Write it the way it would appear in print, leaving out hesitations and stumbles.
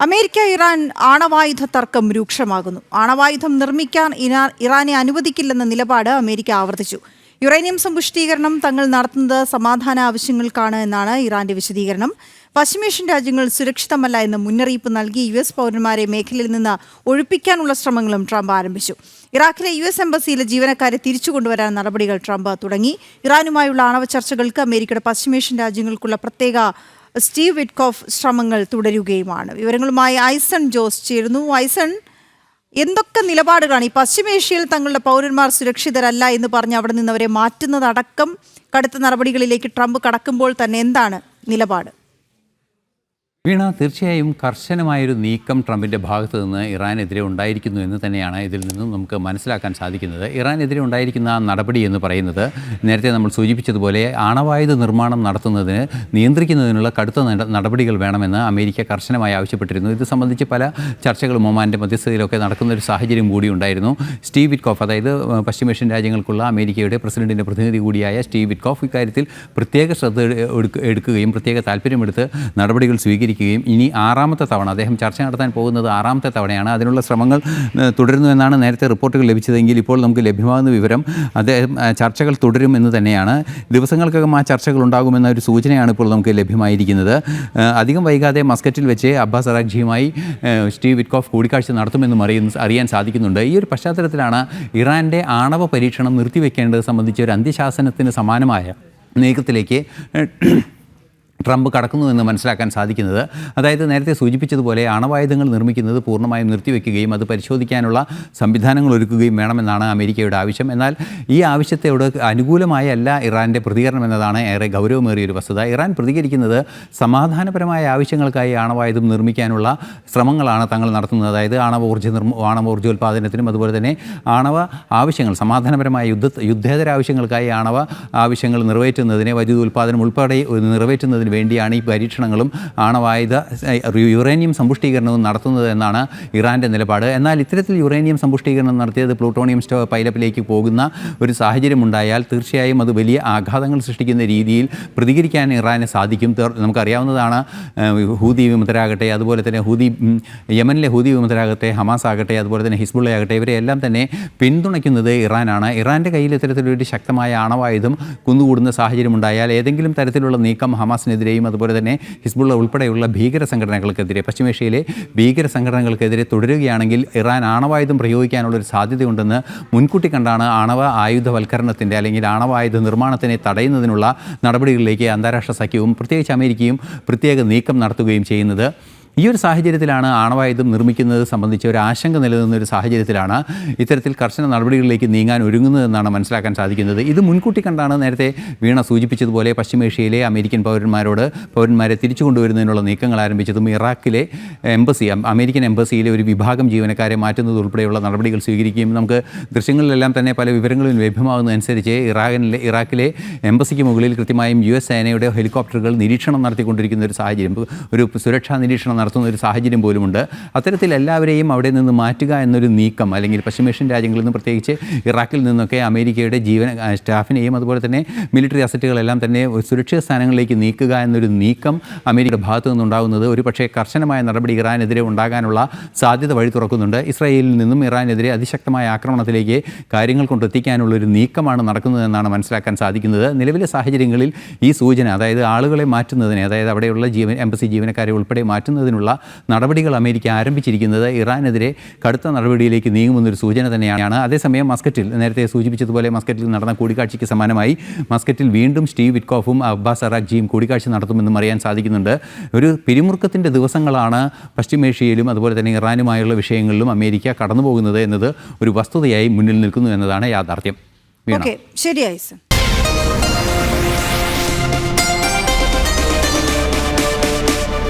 America Iran ആണവായുധ തർക്കം രൂക്ഷമാകുന്നു. ആണവായുധം നിർമ്മിക്കാൻ ഇറാനെ അനുവദിക്കില്ലെന്ന നിലപാട് അമേരിക്ക ആവർത്തിച്ചു. യുറേനിയം സമ്പുഷ്ടീകരണം തങ്ങൾ നടത്തുന്നത് സമാധാന ആവശ്യങ്ങൾക്കാണ് എന്നാണ് ഇറാന്റെ വിശദീകരണം. പശ്ചിമേഷ്യൻ രാജ്യങ്ങൾ സുരക്ഷിതമല്ല എന്ന് മുന്നറിയിപ്പ് നൽകി US പൗരന്മാരെ മേഖലയിൽ നിന്ന് ഒഴിപ്പിക്കാനുള്ള ശ്രമങ്ങളും ട്രംപ് ആരംഭിച്ചു. ഇറാഖിലെ US എംബസിയിലെ ജീവനക്കാരെ തിരിച്ചുകൊണ്ടുവരാൻ നടപടികൾ ട്രംപ് തുടങ്ങി. ഇറാനുമായുള്ള ആണവ ചർച്ചകൾക്ക് അമേരിക്കയുടെ പശ്ചിമേഷ്യൻ രാജ്യങ്ങൾക്കുള്ള പ്രത്യേക സ്റ്റീവ് വിറ്റ്കോഫ് ശ്രമങ്ങൾ തുടരുകയുമാണ്. വിവരങ്ങളുമായി ഐസൺ ജോസ് ചേരുന്നു. ഐസൺ, എന്തൊക്കെ നിലപാടുകളാണ് ഈ പശ്ചിമേഷ്യയിൽ തങ്ങളുടെ പൗരന്മാർ സുരക്ഷിതരല്ല എന്ന് പറഞ്ഞ് അവിടെ നിന്ന് അവരെ മാറ്റുന്നതടക്കം കടുത്ത നടപടികളിലേക്ക് ട്രംപ് കടക്കുമ്പോൾ തന്നെ എന്താണ് നിലപാട്? വീണ, തീർച്ചയായും കർശനമായൊരു നീക്കം ട്രംപിൻ്റെ ഭാഗത്തു നിന്ന് ഇറാനെതിരെ ഉണ്ടായിരിക്കുന്നു എന്ന് തന്നെയാണ് ഇതിൽ നിന്നും നമുക്ക് മനസ്സിലാക്കാൻ സാധിക്കുന്നത്. ഇറാനെതിരെ ഉണ്ടായിരിക്കുന്ന നടപടി എന്ന് പറയുന്നത് നേരത്തെ നമ്മൾ സൂചിപ്പിച്ചതുപോലെ ആണവായുധ നിർമ്മാണം നടത്തുന്നതിന് നിയന്ത്രിക്കുന്നതിനുള്ള കടുത്ത നടപടികൾ വേണമെന്ന് അമേരിക്ക കർശനമായി ആവശ്യപ്പെട്ടിരുന്നു. ഇത് സംബന്ധിച്ച് പല ചർച്ചകളും ഒമാൻ്റെ മധ്യസ്ഥതയിലൊക്കെ നടക്കുന്ന ഒരു സാഹചര്യം കൂടി ഉണ്ടായിരുന്നു. സ്റ്റീവ് വിറ്റ്കോഫ്, അതായത് പശ്ചിമേഷ്യൻ രാജ്യങ്ങൾക്കുള്ള അമേരിക്കയുടെ പ്രസിഡന്റിൻ്റെ പ്രതിനിധി കൂടിയായ സ്റ്റീവ് വിറ്റ്കോഫ് ഇക്കാര്യത്തിൽ പ്രത്യേക ശ്രദ്ധ എടുക്കുകയും പ്രത്യേക താല്പര്യമെടുത്ത് നടപടികൾ സ്വീകരിക്കുകയും ഇനി 6ാമത്തെ തവണ അദ്ദേഹം ചർച്ച നടത്താൻ പോകുന്നത് 6ാമത്തെ തവണയാണ്. അതിനുള്ള ശ്രമങ്ങൾ തുടരുന്നുവെന്നാണ് നേരത്തെ റിപ്പോർട്ടുകൾ ലഭിച്ചതെങ്കിൽ ഇപ്പോൾ നമുക്ക് ലഭ്യമാകുന്ന വിവരം അദ്ദേഹം ചർച്ചകൾ തുടരും എന്ന് തന്നെയാണ്. ദിവസങ്ങൾക്കകം ആ ചർച്ചകൾ ഉണ്ടാകുമെന്ന ഒരു സൂചനയാണ് ഇപ്പോൾ നമുക്ക് ലഭ്യമായിരിക്കുന്നത്. അധികം വൈകാതെ മസ്കറ്റിൽ വെച്ച് അബ്ബാസ് അറാഖ്ജിയുമായി സ്റ്റീവ് വിറ്റ്കോഫ് കൂടിക്കാഴ്ച നടത്തുമെന്നും അറിയാൻ സാധിക്കുന്നുണ്ട്. ഈ ഒരു പശ്ചാത്തലത്തിലാണ് ഇറാൻ്റെ ആണവ പരീക്ഷണം നിർത്തിവെക്കേണ്ടത് സംബന്ധിച്ച് ഒരു അന്ത്യശാസനത്തിന് സമാനമായ നീക്കത്തിലേക്ക് ട്രംപ് കടക്കുന്നുവെന്ന് മനസ്സിലാക്കാൻ സാധിക്കുന്നത്. അതായത് നേരത്തെ സൂചിപ്പിച്ചതുപോലെ ആണവായുധങ്ങൾ നിർമ്മിക്കുന്നത് പൂർണ്ണമായും നിർത്തിവെക്കുകയും അത് പരിശോധിക്കാനുള്ള സംവിധാനങ്ങൾ ഒരുക്കുകയും വേണമെന്നാണ് അമേരിക്കയുടെ ആവശ്യം. എന്നാൽ ഈ ആവശ്യത്തോട് അനുകൂലമായല്ല ഇറാൻ്റെ പ്രതികരണം എന്നതാണ് ഏറെ ഗൗരവമേറിയൊരു വസ്തുത. ഇറാൻ പ്രതികരിക്കുന്നത് സമാധാനപരമായ ആവശ്യങ്ങൾക്കായി ആണവായുധം നിർമ്മിക്കാനുള്ള ശ്രമങ്ങളാണ് തങ്ങൾ നടത്തുന്നത്. അതായത് ആണവോർജ്ജോൽപാദനത്തിനും അതുപോലെ തന്നെ ആണവ ആവശ്യങ്ങൾ, സമാധാനപരമായ യുദ്ധേതര ആവശ്യങ്ങൾക്കായി ആണവ ആവശ്യങ്ങൾ നിറവേറ്റുന്നതിന്, വൈദ്യുതോൽപാദനം ഉൾപ്പെടെ നിറവേറ്റുന്നതിന് വേണ്ടിയാണ് ഈ പരീക്ഷണങ്ങളും ആണവായുധ യുറേനിയം സമ്പുഷ്ടീകരണവും നടത്തുന്നത് എന്നാണ് ഇറാൻ്റെ നിലപാട്. എന്നാൽ ഇത്തരത്തിൽ യുറേനിയം സമ്പുഷ്ടീകരണം നടത്തിയത് പ്ലൂട്ടോണിയം പൈലപ്പിലേക്ക് പോകുന്ന ഒരു സാഹചര്യമുണ്ടായാൽ തീർച്ചയായും അത് വലിയ ആഘാതങ്ങൾ സൃഷ്ടിക്കുന്ന രീതിയിൽ പ്രതികരിക്കാൻ ഇറാന് സാധിക്കും. നമുക്കറിയാവുന്നതാണ്, ഹൂതി വിമതരാകട്ടെ, അതുപോലെ തന്നെ യമനിലെ ഹൂതി വിമതരാകട്ടെ, ഹമാസ് ആകട്ടെ, അതുപോലെ തന്നെ ഹിസ്ബുള്ള ആകട്ടെ, ഇവരെയെല്ലാം തന്നെ പിന്തുണയ്ക്കുന്നത് ഇറാനാണ്. ഇറാൻ്റെ കയ്യിൽ ഇത്തരത്തിലൊരു ശക്തമായ ആണവായുധം കുന്നുകൂടുന്ന സാഹചര്യമുണ്ടായാൽ ഏതെങ്കിലും തരത്തിലുള്ള നീക്കം ഹമാസിനെതിരെയും അതുപോലെ തന്നെ ഹിസ്ബുള്ള ഉൾപ്പെടെയുള്ള ഭീകര സംഘടനകൾക്കെതിരെ, പശ്ചിമേഷ്യയിലെ ഭീകര സംഘടനകൾക്കെതിരെ തുടരുകയാണെങ്കിൽ ഇറാൻ ആണവായുധം പ്രയോഗിക്കാനുള്ളൊരു സാധ്യതയുണ്ടെന്ന് മുൻകൂട്ടി കണ്ടാണ് ആണവ ആയുധവൽക്കരണത്തിൻ്റെ അല്ലെങ്കിൽ ആണവായുധ നിർമ്മാണത്തിനെ തടയുന്നതിനുള്ള നടപടികളിലേക്ക് അന്താരാഷ്ട്ര സഖ്യവും പ്രത്യേകിച്ച് അമേരിക്കയും പ്രത്യേക നീക്കം നടത്തുകയും ചെയ്യുന്നത്. ഈ ഒരു സാഹചര്യത്തിലാണ് ആണവായുധം നിർമ്മിക്കുന്നത് സംബന്ധിച്ച് ഒരു ആശങ്ക നിലനിന്ന ഒരു സാഹചര്യത്തിലാണ് ഇത്തരത്തിൽ കർശന നടപടികളിലേക്ക് നീങ്ങാൻ ഒരുങ്ങുന്നതെന്നാണ് മനസ്സിലാക്കാൻ സാധിക്കുന്നത്. ഇത് മുൻകൂട്ടി കണ്ടാണ് നേരത്തെ വീണ സൂചിപ്പിച്ചതുപോലെ പശ്ചിമേഷ്യയിലെ അമേരിക്കൻ പൗരന്മാരെ തിരിച്ചു കൊണ്ടുവരുന്നതിനുള്ള നീക്കങ്ങൾ ആരംഭിച്ചതും ഇറാഖിലെ അമേരിക്കൻ എംബസിയിലെ ഒരു വിഭാഗം ജീവനക്കാരെ മാറ്റുന്നത് ഉൾപ്പെടെയുള്ള നടപടികൾ സ്വീകരിക്കുകയും നമുക്ക് ദൃശ്യങ്ങളിലെല്ലാം തന്നെ പല വിവരങ്ങളും ലഭ്യമാകുന്നതനുസരിച്ച് ഇറാഖിലെ എംബസിക്ക് മുകളിൽ കൃത്യമായും US സേനയുടെ ഹെലികോപ്റ്ററുകൾ നിരീക്ഷണം നടത്തിക്കൊണ്ടിരിക്കുന്ന ഒരു സാഹചര്യം, ഒരു സുരക്ഷാ നിരീക്ഷണം നടത്തുന്ന ഒരു സാഹചര്യം പോലുമുണ്ട്. അത്തരത്തിൽ എല്ലാവരെയും അവിടെ നിന്ന് മാറ്റുക എന്നൊരു നീക്കം, അല്ലെങ്കിൽ പശ്ചിമേഷ്യൻ രാജ്യങ്ങളിൽ നിന്ന് പ്രത്യേകിച്ച് ഇറാഖിൽ നിന്നൊക്കെ അമേരിക്കയുടെ സ്റ്റാഫിനെയും അതുപോലെ തന്നെ മിലിറ്ററി അസറ്റുകളെല്ലാം തന്നെ സുരക്ഷിത സ്ഥാനങ്ങളിലേക്ക് നീക്കുക എന്നൊരു നീക്കം അമേരിക്കയുടെ ഭാഗത്തു നിന്നുണ്ടാകുന്നത് ഒരു പക്ഷേ കർശനമായ നടപടി ഇറാനെതിരെ ഉണ്ടാകാനുള്ള സാധ്യത വഴി തുറക്കുന്നുണ്ട്. ഇസ്രായേലിൽ നിന്നും ഇറാനെതിരെ അതിശക്തമായ ആക്രമണത്തിലേക്ക് കാര്യങ്ങൾ കൊണ്ടെത്തിക്കാനുള്ളൊരു നീക്കമാണ് നടക്കുന്നതെന്നാണ് മനസ്സിലാക്കാൻ സാധിക്കുന്നത്. നിലവിലെ സാഹചര്യങ്ങളിൽ ഈ സൂചന, അതായത് ആളുകളെ മാറ്റുന്നതിനെ, അതായത് അവിടെയുള്ള എംബസി ജീവനക്കാരെ ഉൾപ്പെടെ മാറ്റുന്നതിനുള്ള നടപടികൾ അമേരിക്ക ആരംഭിച്ചിരിക്കുന്നത് ഇറാനെതിരെ കടുത്ത നടപടിയിലേക്ക് നീങ്ങുമെന്നൊരു സൂചന തന്നെയാണ്. അതേസമയം മസ്കറ്റിൽ നേരത്തെ സൂചിപ്പിച്ചതുപോലെ മസ്കറ്റിൽ നടന്ന കൂടിക്കാഴ്ചയ്ക്ക് സമാനമായി മസ്കറ്റിൽ വീണ്ടും സ്റ്റീവ് വിറ്റ്കോഫും അബ്ബാസ് അറാഖ്ജിയും കൂടിക്കാഴ്ച നടത്തുമെന്നും അറിയാൻ സാധിക്കുന്നുണ്ട്. ഒരു പിരിമുറുക്കത്തിൻ്റെ ദിവസങ്ങളാണ് പശ്ചിമേഷ്യയിലും അതുപോലെ തന്നെ ഇറാനുമായുള്ള വിഷയങ്ങളിലും അമേരിക്ക കടന്നു പോകുന്നത് എന്നത് ഒരു വസ്തുതയായി മുന്നിൽ നിൽക്കുന്നു എന്നതാണ് യാഥാർത്ഥ്യം. ശരിയായി സർ.